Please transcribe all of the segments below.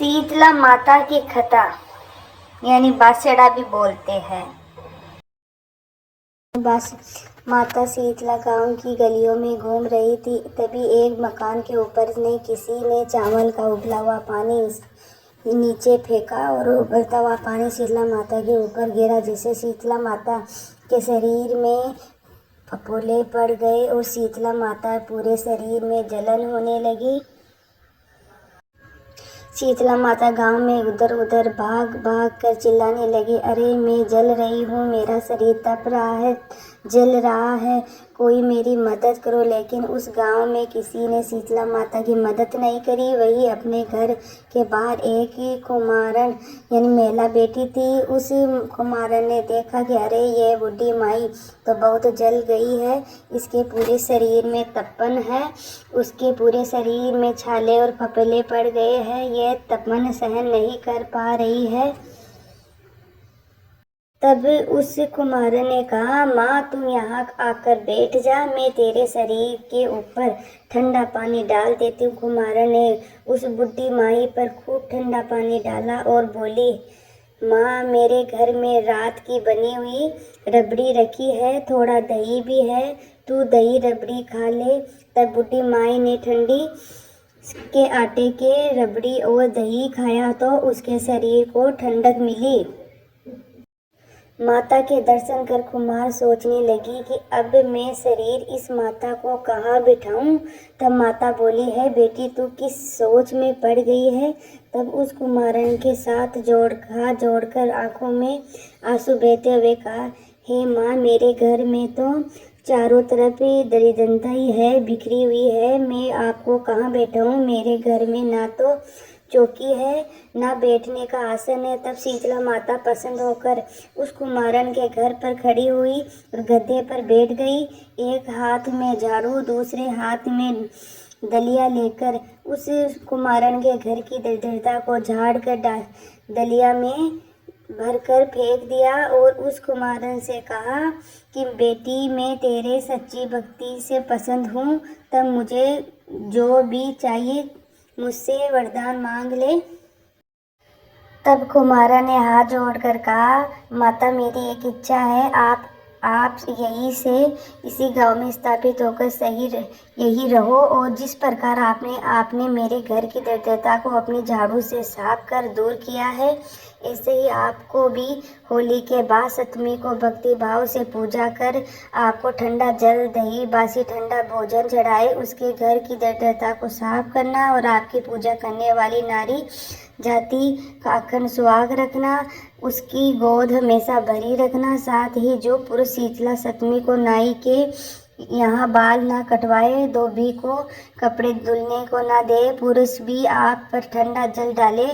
शीतला माता की कथा यानी बांसुड़ा भी बोलते हैं। माता शीतला गांव की गलियों में घूम रही थी। तभी एक मकान के ऊपर ने किसी ने चावल का उबला हुआ पानी नीचे फेंका और उबलता हुआ पानी शीतला माता के ऊपर गिरा, जिससे शीतला माता के शरीर में फफोले पड़ गए और शीतला माता पूरे शरीर में जलन होने लगी। शीतला माता गांव में उधर उधर भाग भाग कर चिल्लाने लगी, अरे मैं जल रही हूँ, मेरा शरीर तप रहा है, जल रहा है, कोई मेरी मदद करो। लेकिन उस गांव में किसी ने शीतला माता की मदद नहीं करी। वही अपने घर के बाहर एक कुमारन यानी महिला बैठी थी। उस कुमारन ने देखा कि अरे ये बूढ़ी माई तो बहुत जल गई है, इसके पूरे शरीर में तपन है, उसके पूरे शरीर में छाले और फफोले पड़ गए हैं, ये तपन सहन नहीं कर पा रही है। तब उस कुमारन ने कहा, माँ तुम यहाँ आकर बैठ जा, मैं तेरे शरीर के ऊपर ठंडा पानी डाल देती हूँ। कुमारन ने उस बुढ़ी माई पर खूब ठंडा पानी डाला और बोली, माँ मेरे घर में रात की बनी हुई रबड़ी रखी है, थोड़ा दही भी है, तू दही रबड़ी खा ले। तब बुढ़ी माई ने ठंडी के आटे के रबड़ी और दही खाया तो उसके शरीर को ठंडक मिली। माता के दर्शन कर कुमार सोचने लगी कि अब मैं शरीर इस माता को कहाँ बिठाऊं। तब माता बोली, है बेटी तू किस सोच में पड़ गई है। तब उस कुमारन के साथ हाथ जोड़कर आंखों में आंसू बहते हुए कहा, हे माँ मेरे घर में तो चारों तरफ दरिद्रता ही है, बिखरी हुई है, मैं आपको कहाँ बैठाऊं। मेरे घर में ना तो चौकी है ना बैठने का आसन है। तब शीतला माता पसंद होकर उस कुमारन के घर पर खड़ी हुई और गद्दे पर बैठ गई। एक हाथ में झाड़ू दूसरे हाथ में दलिया लेकर उस कुमारन के घर की दरिद्रता को झाड़ कर दलिया में भरकर फेंक दिया और उस कुमारन से कहा कि बेटी मैं तेरे सच्ची भक्ति से पसंद हूँ, तब मुझे जो भी चाहिए मुझसे वरदान मांग ले। तब कुमारा ने हाथ जोड़कर कहा, माता मेरी एक इच्छा है, आप यहीं से इसी गांव में स्थापित होकर यही रहो और जिस प्रकार आपने मेरे घर की दरिद्रता को अपनी झाड़ू से साफ कर दूर किया है, ऐसे ही आपको भी होली के बाद सप्तमी को भक्ति भाव से पूजा कर आपको ठंडा जल दही बासी ठंडा भोजन चढ़ाए उसके घर की दरिद्रता को साफ करना और आपकी पूजा करने वाली नारी जाति का अखंड सुहाग रखना, उसकी गोद हमेशा भरी रखना। साथ ही जो पुरुष शीतला सप्तमी को नाई के यहाँ बाल ना कटवाए, धोबी को कपड़े धुलने को ना दे, पुरुष भी आप पर ठंडा जल डाले,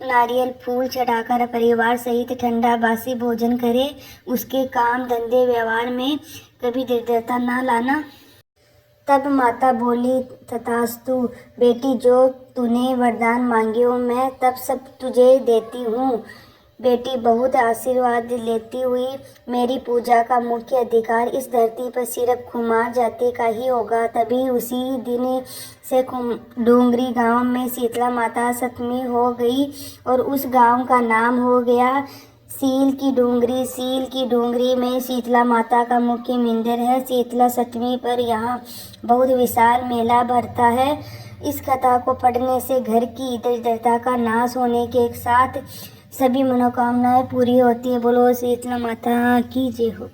नारियल फूल चढ़ाकर परिवार सहित ठंडा बासी भोजन करे, उसके काम धंधे व्यवहार में कभी दरिद्रता ना लाना। तब माता बोली, तथास्तु बेटी, जो तूने वरदान मांगे हो मैं तब सब तुझे देती हूँ। बेटी बहुत आशीर्वाद लेती हुई मेरी पूजा का मुख्य अधिकार इस धरती पर सिर्फ कुमार जाति का ही होगा। तभी उसी दिन से डूंगरी गांव में शीतला माता सप्तमी हो गई और उस गांव का नाम हो गया सील की डूंगरी में शीतला माता का मुख्य मंदिर है। शीतला सप्तमी पर यहाँ बहुत विशाल मेला भरता है। इस कथा को पढ़ने से घर की दरिद्रता का नाश होने के साथ सभी मनोकामनाएं पूरी होती है। बोलो शीतला माता की जय हो।